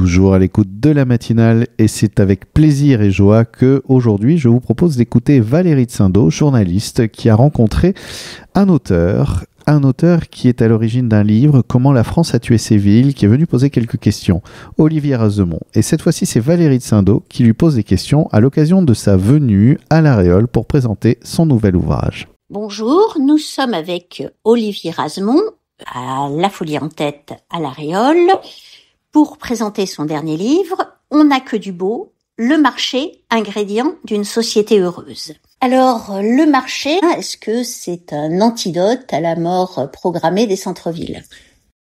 toujours à l'écoute de la matinale et c'est avec plaisir et joie que aujourd'hui je vous propose d'écouter Valérie Tsindault, journaliste qui a rencontré un auteur qui est à l'origine d'un livre, Comment la France a tué ses villes, qui est venu poser quelques questions, Olivier Razemont. Et cette fois-ci, c'est Valérie Tsindault qui lui pose des questions à l'occasion de sa venue à l'Aréole pour présenter son nouvel ouvrage. Bonjour, nous sommes avec Olivier Razemont à La Folie en tête à l'Aréole pour présenter son dernier livre, On n'a que du beau, le marché, ingrédient d'une société heureuse. Alors, le marché, est-ce que c'est un antidote à la mort programmée des centres-villes ?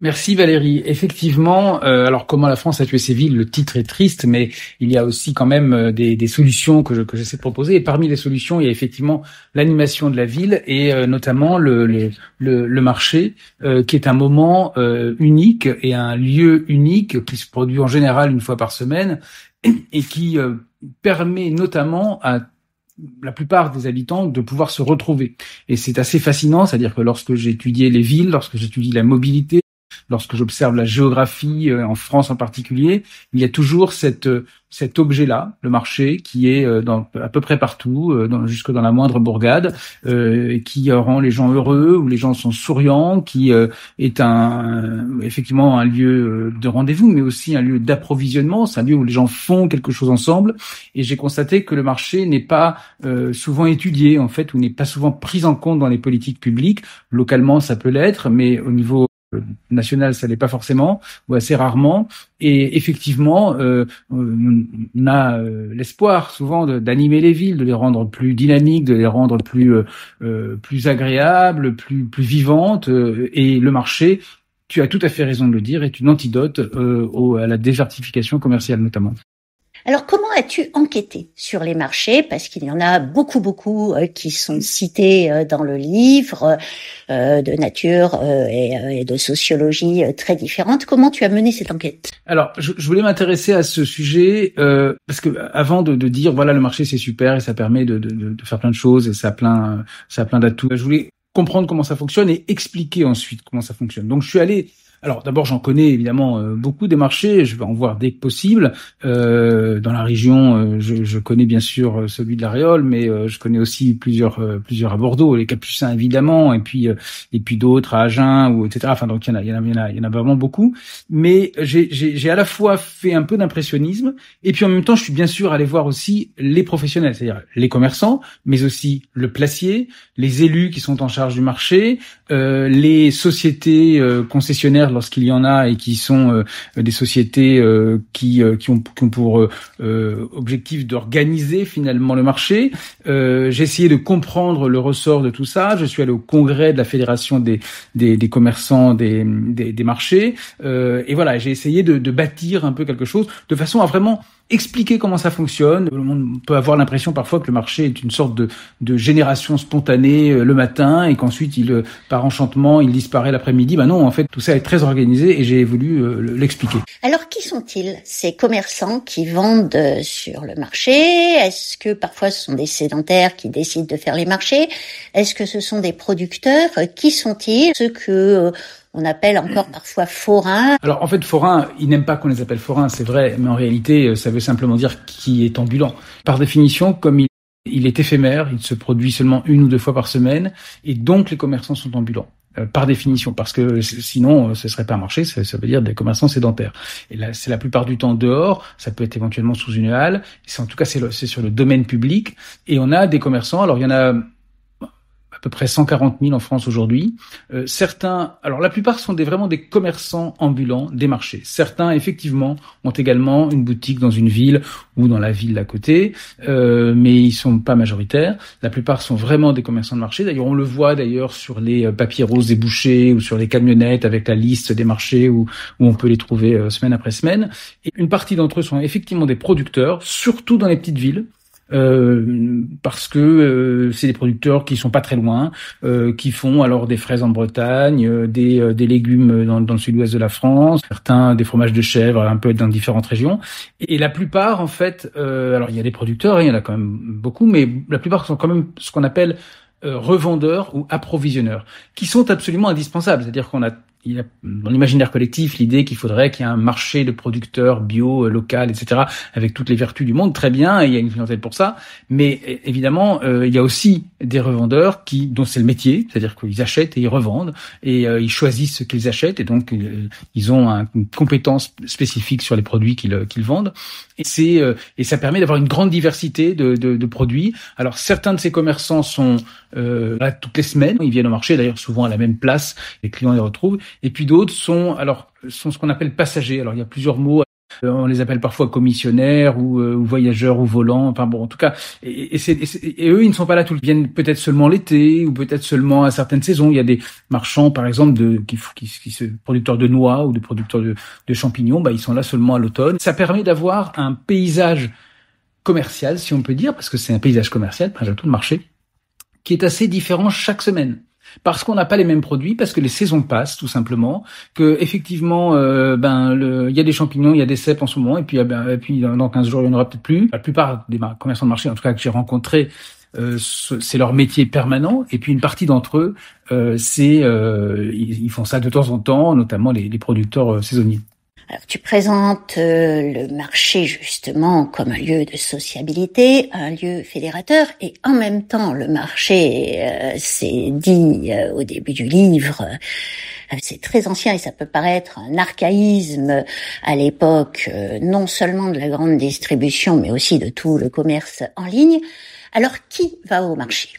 Merci Valérie. Effectivement, alors comment la France a tué ses villes, le titre est triste, mais il y a aussi quand même des solutions que j'essaie de proposer. Et parmi les solutions, il y a effectivement l'animation de la ville et notamment le marché, qui est un moment unique et un lieu unique qui se produit en général une fois par semaine et qui permet notamment à la plupart des habitants de pouvoir se retrouver. Et c'est assez fascinant, c'est-à-dire que lorsque j'ai étudié les villes, lorsque j'étudie la mobilité, lorsque j'observe la géographie, en France en particulier, il y a toujours cet objet-là, le marché, qui est à peu près partout, jusque dans la moindre bourgade, qui rend les gens heureux, où les gens sont souriants, qui est effectivement un lieu de rendez-vous, mais aussi un lieu d'approvisionnement. C'est un lieu où les gens font quelque chose ensemble. Et j'ai constaté que le marché n'est pas souvent étudié, en fait, ou n'est pas souvent pris en compte dans les politiques publiques. Localement, ça peut l'être, mais au niveau national, ça l'est pas forcément, ou assez rarement. Et effectivement, on a l'espoir souvent d'animer les villes, de les rendre plus dynamiques, de les rendre plus agréables, plus vivantes. Et le marché, tu as tout à fait raison de le dire, est une antidote à la désertification commerciale notamment. Alors, comment as-tu enquêté sur les marchés ? Parce qu'il y en a beaucoup qui sont cités dans le livre, de nature et de sociologie très différentes. Comment tu as mené cette enquête ? Alors, je voulais m'intéresser à ce sujet parce que avant de dire voilà le marché c'est super et ça permet de faire plein de choses et ça a plein d'atouts. Je voulais comprendre comment ça fonctionne et expliquer ensuite comment ça fonctionne. Donc, je suis allé. Alors d'abord, j'en connais évidemment beaucoup des marchés, je vais en voir dès que possible. Dans la région, je connais bien sûr celui de l'Aréole, mais je connais aussi plusieurs à Bordeaux, les Capucins évidemment, et puis d'autres à Agen ou etc. Enfin donc il y en a vraiment beaucoup. Mais j'ai à la fois fait un peu d'impressionnisme et puis en même temps, je suis bien sûr allé voir aussi les professionnels, c'est-à-dire les commerçants, mais aussi le placier, les élus qui sont en charge du marché, les sociétés concessionnaires lorsqu'il y en a et qui sont des sociétés qui ont pour objectif d'organiser finalement le marché. J'ai essayé de comprendre le ressort de tout ça. Je suis allé au congrès de la fédération des commerçants des marchés et voilà, j'ai essayé de bâtir un peu quelque chose de façon à vraiment expliquer comment ça fonctionne. On peut avoir l'impression parfois que le marché est une sorte de génération spontanée le matin et qu'ensuite par enchantement, il disparaît l'après-midi. Ben non, en fait, tout ça est très organisé et j'ai voulu l'expliquer. Alors, qui sont-ils, ces commerçants qui vendent sur le marché ? Est-ce que parfois ce sont des sédentaires qui décident de faire les marchés ? Est-ce que ce sont des producteurs ? Qui sont-ils ? Ceux que on appelle encore parfois forains. Alors en fait, forains, ils n'aiment pas qu'on les appelle forains, c'est vrai, mais en réalité, ça veut simplement dire qui est ambulant. Par définition, comme il est éphémère, il se produit seulement 1 ou 2 fois par semaine, et donc les commerçants sont ambulants. Par définition, parce que sinon ce serait pas un marché, ça veut dire des commerçants sédentaires. Et là, c'est la plupart du temps dehors, ça peut être éventuellement sous une halle, en tout cas c'est sur le domaine public, et on a des commerçants, alors il y en a à peu près 140 000 en France aujourd'hui. Certains, alors la plupart sont vraiment des commerçants ambulants des marchés. Certains, effectivement, ont également une boutique dans une ville ou dans la ville d'à côté, mais ils sont pas majoritaires. La plupart sont vraiment des commerçants de marché. D'ailleurs, on le voit sur les papiers roses des bouchers ou sur les camionnettes avec la liste des marchés où on peut les trouver semaine après semaine. Et une partie d'entre eux sont effectivement des producteurs, surtout dans les petites villes. Parce que c'est des producteurs qui sont pas très loin, qui font alors des fraises en Bretagne, des légumes dans le sud-ouest de la France, certains des fromages de chèvre un peu dans différentes régions. Et la plupart, en fait, alors il y a des producteurs, il y en a quand même beaucoup, mais la plupart sont quand même ce qu'on appelle revendeurs ou approvisionneurs, qui sont absolument indispensables. C'est-à-dire qu'on a il y a dans l'imaginaire collectif l'idée qu'il faudrait qu'il y ait un marché de producteurs bio, local, etc., avec toutes les vertus du monde. Très bien, et il y a une clientèle pour ça. Mais évidemment, il y a aussi des revendeurs dont c'est le métier, c'est-à-dire qu'ils achètent et ils revendent, et ils choisissent ce qu'ils achètent, et donc ils ont une compétence spécifique sur les produits qu'ils vendent. Et ça permet d'avoir une grande diversité de produits. Alors certains de ces commerçants sont là toutes les semaines, ils viennent au marché, d'ailleurs souvent à la même place, les clients les retrouvent. Et puis d'autres sont ce qu'on appelle passagers. Alors il y a plusieurs mots. On les appelle parfois commissionnaires ou voyageurs ou volants. Enfin bon, en tout cas, et eux, ils ne sont pas là tout le temps. Ils viennent peut-être seulement l'été ou peut-être seulement à certaines saisons. Il y a des marchands, par exemple, producteurs de noix ou de producteurs de champignons. Ils sont là seulement à l'automne. Ça permet d'avoir un paysage commercial, si on peut dire, parce que c'est un paysage commercial, après tout le marché, qui est assez différent chaque semaine. Parce qu'on n'a pas les mêmes produits, parce que les saisons passent tout simplement, que effectivement il y a des champignons, il y a des cèpes en ce moment, et puis dans 15 jours il y en aura peut-être plus. La plupart des commerçants de marché, en tout cas que j'ai rencontrés, c'est leur métier permanent, et puis une partie d'entre eux, ils font ça de temps en temps, notamment les producteurs saisonniers. Alors, tu présentes le marché justement comme un lieu de sociabilité, un lieu fédérateur, et en même temps le marché, c'est dit au début du livre, c'est très ancien et ça peut paraître un archaïsme à l'époque, non seulement de la grande distribution, mais aussi de tout le commerce en ligne. Alors, qui va au marché ?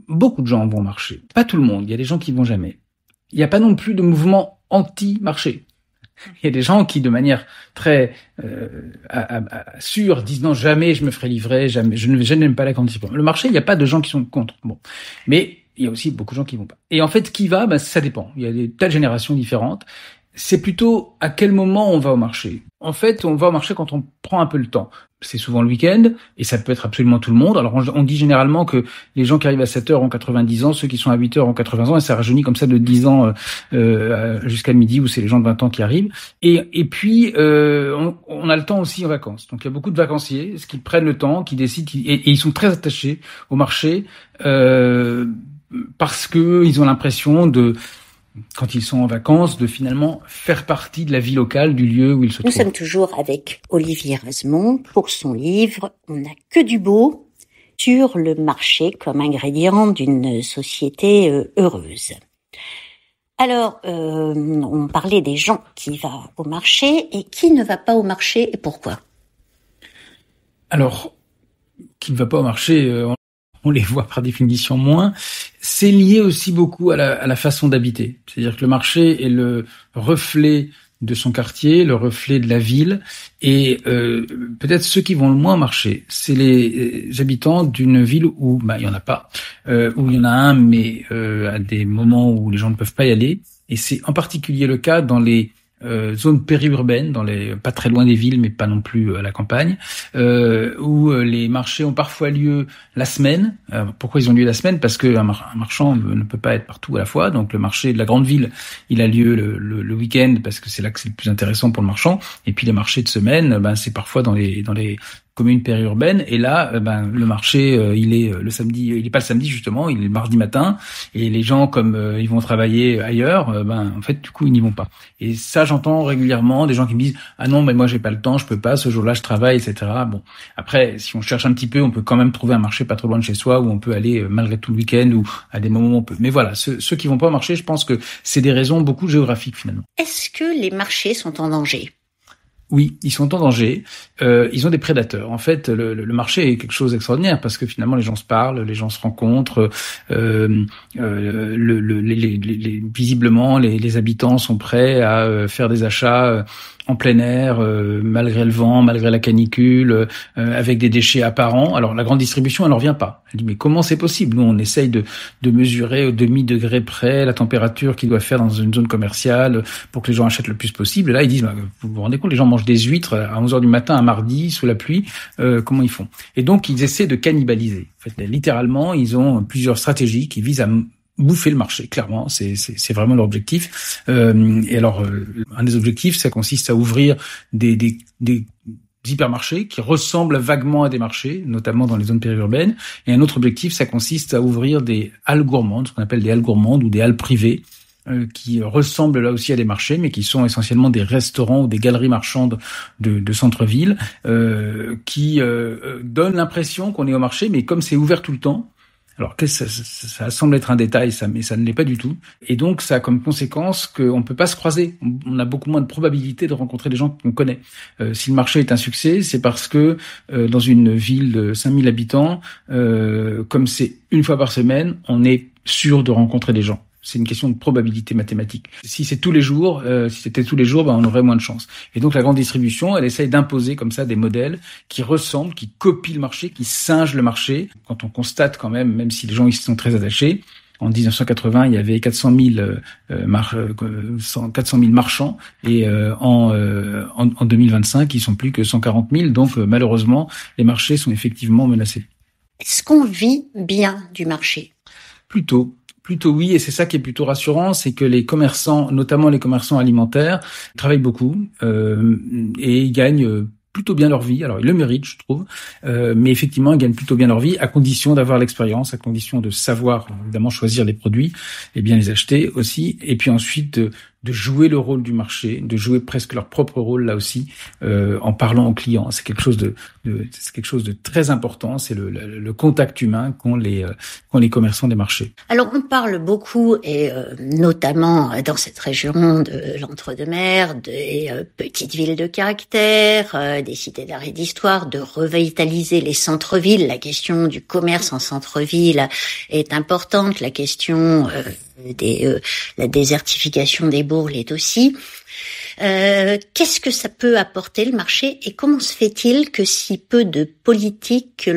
Beaucoup de gens vont au marché, pas tout le monde, il y a des gens qui vont jamais. Il n'y a pas non plus de mouvement anti-marché. Il y a des gens qui, de manière très sûre, disent non, jamais je me ferai livrer, jamais, je n'aime pas la grande distribution. Le marché, il n'y a pas de gens qui sont contre. Bon, mais il y a aussi beaucoup de gens qui vont pas. Et en fait, qui va, ça dépend. Il y a des tas de générations différentes. C'est plutôt à quel moment on va au marché. En fait, on va au marché quand on prend un peu le temps. C'est souvent le week-end, et ça peut être absolument tout le monde. Alors, on dit généralement que les gens qui arrivent à 7 heures ont 90 ans, ceux qui sont à 8 heures ont 80 ans, et ça rajeunit comme ça de 10 ans jusqu'à midi, où c'est les gens de 20 ans qui arrivent. Et puis, on a le temps aussi en vacances. Donc, il y a beaucoup de vacanciers, qui prennent le temps, qui décident, et ils sont très attachés au marché, parce que ils ont l'impression quand ils sont en vacances, de finalement faire partie de la vie locale, du lieu où ils se trouvent. Nous sommes toujours avec Olivier Rasmont pour son livre « On n'a que du beau » sur le marché comme ingrédient d'une société heureuse. Alors, on parlait des gens qui vont au marché et qui ne va pas au marché et pourquoi ? Alors, qui ne va pas au marché, on les voit par définition moins. C'est lié aussi beaucoup à la façon d'habiter. C'est-à-dire que le marché est le reflet de son quartier, le reflet de la ville, et peut-être ceux qui vont le moins au marché, c'est les habitants d'une ville où il y en a pas, où il y en a un, mais à des moments où les gens ne peuvent pas y aller. Et c'est en particulier le cas dans les zones périurbaines, pas très loin des villes, mais pas non plus à la campagne, où les marchés ont parfois lieu la semaine. Pourquoi ils ont lieu la semaine ? Parce que un marchand ne peut pas être partout à la fois. Donc le marché de la grande ville, il a lieu le week-end, parce que c'est là que c'est le plus intéressant pour le marchand. Et puis les marchés de semaine, c'est parfois dans les communes périurbaines, et là le marché il est le samedi, il est pas le samedi justement, il est le mardi matin, et les gens comme ils vont travailler ailleurs, en fait du coup ils n'y vont pas. Et ça, j'entends régulièrement des gens qui me disent ah non mais moi j'ai pas le temps, je peux pas, ce jour-là je travaille, etc. Bon, après si on cherche un petit peu, on peut quand même trouver un marché pas trop loin de chez soi où on peut aller malgré tout le week-end, ou à des moments où on peut. Mais voilà, ceux qui vont pas au marché, je pense que c'est des raisons beaucoup géographiques finalement. Est-ce que les marchés sont en danger ? Oui, ils sont en danger. Ils ont des prédateurs. En fait, le marché est quelque chose d'extraordinaire parce que finalement les gens se parlent, les gens se rencontrent. Visiblement, les habitants sont prêts à faire des achats en plein air, malgré le vent, malgré la canicule, avec des déchets apparents. Alors la grande distribution, elle n'en revient pas. Elle dit mais comment c'est possible ? Nous, on essaye de mesurer au demi-degré près la température qu'il doit faire dans une zone commerciale pour que les gens achètent le plus possible. Et là, ils disent vous vous rendez compte, les gens mangent des huîtres à 11h du matin un mardi sous la pluie, comment ils font ? Et donc ils essaient de cannibaliser. En fait, littéralement, ils ont plusieurs stratégies qui visent à bouffer le marché, clairement, c'est vraiment leur objectif. Et alors, un des objectifs, ça consiste à ouvrir des hypermarchés qui ressemblent vaguement à des marchés, notamment dans les zones périurbaines. Et un autre objectif, ça consiste à ouvrir des halles gourmandes, ce qu'on appelle des halles gourmandes ou des halles privées, qui ressemblent là aussi à des marchés, mais qui sont essentiellement des restaurants ou des galeries marchandes de centre-ville, qui donnent l'impression qu'on est au marché, mais comme c'est ouvert tout le temps. Alors ça semble être un détail, mais ça ne l'est pas du tout. Et donc ça a comme conséquence qu'on ne peut pas se croiser. On a beaucoup moins de probabilité de rencontrer des gens qu'on connaît. Si le marché est un succès, c'est parce que dans une ville de 5000 habitants, comme c'est une fois par semaine, on est sûr de rencontrer des gens. C'est une question de probabilité mathématique. Si c'était tous les jours, on aurait moins de chance. Et donc la grande distribution, elle essaye d'imposer comme ça des modèles qui ressemblent, qui copient le marché, qui singent le marché. Quand on constate quand même si les gens y sont très attachés, en 1980, il y avait 400 000 marchands et en 2025, ils sont plus que 140 000. Donc malheureusement, les marchés sont effectivement menacés. Est-ce qu'on vit bien du marché ? Plutôt oui, et c'est ça qui est plutôt rassurant, c'est que les commerçants, notamment les commerçants alimentaires, travaillent beaucoup et ils gagnent plutôt bien leur vie. Alors ils le méritent, je trouve, mais effectivement ils gagnent plutôt bien leur vie à condition d'avoir l'expérience, à condition de savoir évidemment choisir les produits et bien les acheter aussi, et puis ensuite de jouer le rôle du marché, de jouer presque leur propre rôle là aussi, en parlant aux clients. C'est quelque chose de très important. C'est le contact humain qu'ont les commerçants des marchés. Alors on parle beaucoup, et notamment dans cette région de l'Entre-deux-Mers, des petites villes de caractère, des cités d'art et d'histoire, de revitaliser les centres-villes. La question du commerce en centre-ville est importante. La question la désertification des bourgs l'est aussi. Qu'est-ce que ça peut apporter le marché, et comment se fait-il que si peu de politiques,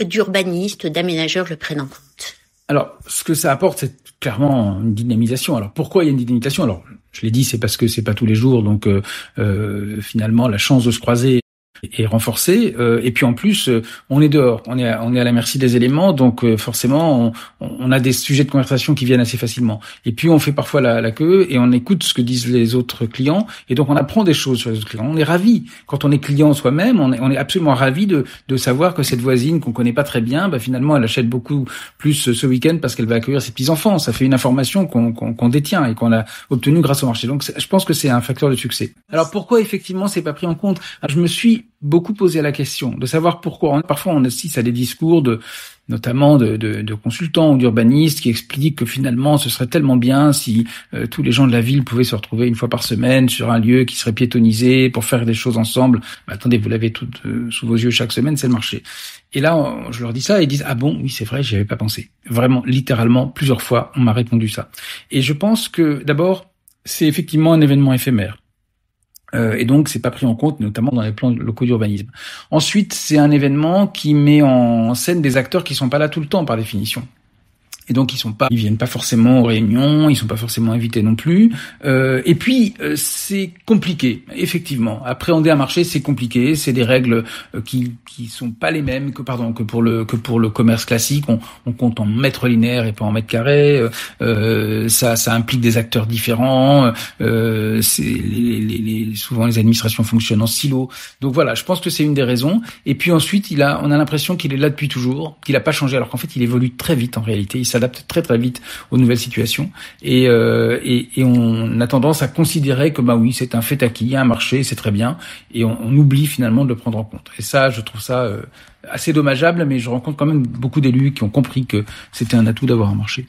d'urbanistes, d'aménageurs le prennent en compte ? Alors, ce que ça apporte, c'est clairement une dynamisation. Alors, pourquoi il y a une dynamisation ? Alors, je l'ai dit, c'est parce que c'est pas tous les jours, donc finalement, la chance de se croiser est renforcée, et puis en plus on est dehors, on est à la merci des éléments, donc forcément on a des sujets de conversation qui viennent assez facilement, et puis on fait parfois la queue et on écoute ce que disent les autres clients, et donc on apprend des choses sur les autres clients. On est ravi quand on est client soi-même, on est absolument ravi de savoir que cette voisine qu'on connaît pas très bien, finalement elle achète beaucoup plus ce week-end parce qu'elle va accueillir ses petits enfants. Ça fait une information qu'on détient et qu'on a obtenue grâce au marché. Donc je pense que c'est un facteur de succès. Alors pourquoi effectivement c'est pas pris en compte ? Alors, je me suis beaucoup posé la question de savoir pourquoi. Parfois, on assiste à des discours notamment de consultants ou d'urbanistes qui expliquent que finalement, ce serait tellement bien si tous les gens de la ville pouvaient se retrouver une fois par semaine sur un lieu qui serait piétonnisé pour faire des choses ensemble. Attendez, vous l'avez tout sous vos yeux chaque semaine, c'est le marché. Et là, je leur dis ça et ils disent « Ah bon, oui, c'est vrai, j'y avais pas pensé. » Vraiment, littéralement, plusieurs fois, on m'a répondu ça. Et je pense que, d'abord, c'est effectivement un événement éphémère. Et donc c'est pas pris en compte, notamment dans les plans locaux d'urbanisme. Ensuite, c'est un événement qui met en scène des acteurs qui sont pas là tout le temps par définition. Et donc ils viennent pas forcément aux réunions, ils sont pas forcément invités non plus. Et puis c'est compliqué, effectivement. Appréhender un marché, c'est compliqué. C'est des règles qui sont pas les mêmes que pour le commerce classique. On compte en mètres linéaires et pas en mètres carrés. Ça implique des acteurs différents. Souvent les administrations fonctionnent en silo. Donc voilà, je pense que c'est une des raisons. Et puis ensuite, on a l'impression qu'il est là depuis toujours, qu'il a pas changé, alors qu'en fait il évolue très vite en réalité. Il s'adapte très très vite aux nouvelles situations, et on a tendance à considérer que oui, c'est un fait acquis, il y a un marché, c'est très bien, et on oublie finalement de le prendre en compte. Et ça, je trouve ça assez dommageable, mais je rencontre quand même beaucoup d'élus qui ont compris que c'était un atout d'avoir un marché.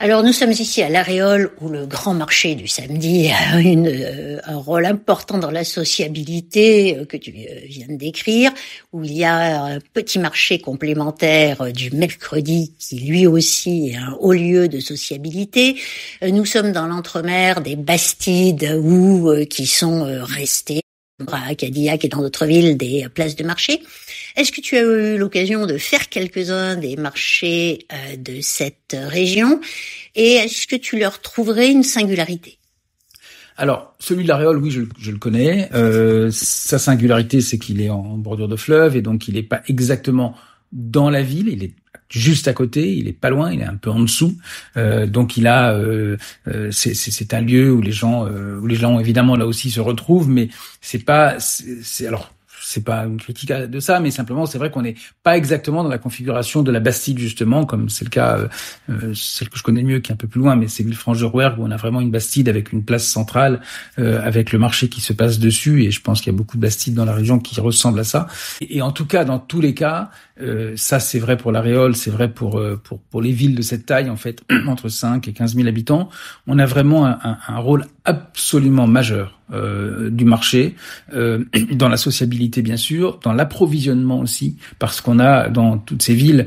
Alors nous sommes ici à l'Aréole, où le grand marché du samedi a un rôle important dans la sociabilité que tu viens de décrire, où il y a un petit marché complémentaire du mercredi qui lui aussi est un haut lieu de sociabilité. Nous sommes dans l'Entre-deux-Mers, des Bastides qui sont restés à Cadillac et dans d'autres villes des places de marché. Est-ce que tu as eu l'occasion de faire quelques-uns des marchés de cette région, et est-ce que tu leur trouverais une singularité ? Alors, celui de l'Aréole, oui, je le connais. Sa singularité, c'est qu'il est en bordure de fleuve, et donc il n'est pas exactement dans la ville, il est juste à côté, il est pas loin, il est un peu en dessous. Donc il a, c'est un lieu où les gens évidemment là aussi se retrouvent, mais alors c'est pas une critique de ça, mais simplement c'est vrai qu'on n'est pas exactement dans la configuration de la Bastide justement, comme c'est le cas celle que je connais mieux, qui est un peu plus loin, mais c'est Villefranche de Rouergue où on a vraiment une Bastide avec une place centrale, avec le marché qui se passe dessus, et je pense qu'il y a beaucoup de Bastides dans la région qui ressemblent à ça. Et en tout cas, dans tous les cas, ça c'est vrai pour l'Aréole, c'est vrai pour les villes de cette taille en fait, entre 5 et 15 000 habitants, on a vraiment un rôle absolument majeur du marché, dans la sociabilité bien sûr, dans l'approvisionnement aussi, parce qu'on a dans toutes ces villes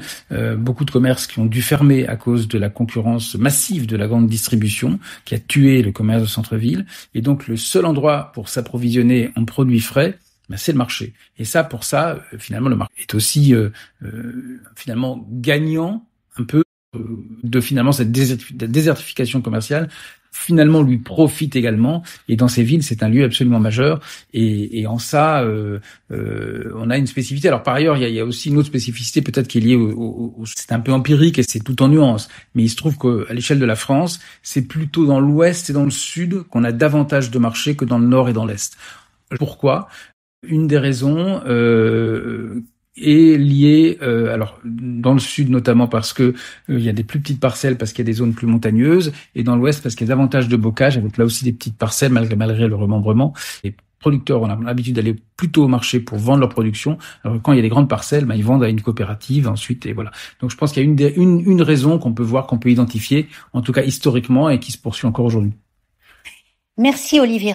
beaucoup de commerces qui ont dû fermer à cause de la concurrence massive de la grande distribution qui a tué le commerce de centre-ville, et donc le seul endroit pour s'approvisionner en produits frais, c'est le marché. Et ça, pour ça, finalement, le marché est aussi finalement gagnant un peu de finalement cette désertification commerciale, finalement lui profite également, et dans ces villes c'est un lieu absolument majeur, et en ça on a une spécificité. Alors par ailleurs il y a aussi une autre spécificité peut-être qui est liée c'est un peu empirique et c'est tout en nuances, mais il se trouve qu'à l'échelle de la France c'est plutôt dans l'ouest et dans le sud qu'on a davantage de marchés que dans le nord et dans l'est. Pourquoi ? Une des raisons est liée, alors dans le sud notamment parce que il y a des plus petites parcelles parce qu'il y a des zones plus montagneuses, et dans l'ouest parce qu'il y a davantage de bocage avec là aussi des petites parcelles malgré le remembrement. Les producteurs ont l'habitude d'aller plutôt au marché pour vendre leur production, alors quand il y a des grandes parcelles, ils vendent à une coopérative ensuite, et voilà. Donc je pense qu'il y a une raison qu'on peut identifier, en tout cas historiquement, et qui se poursuit encore aujourd'hui. Merci Olivier.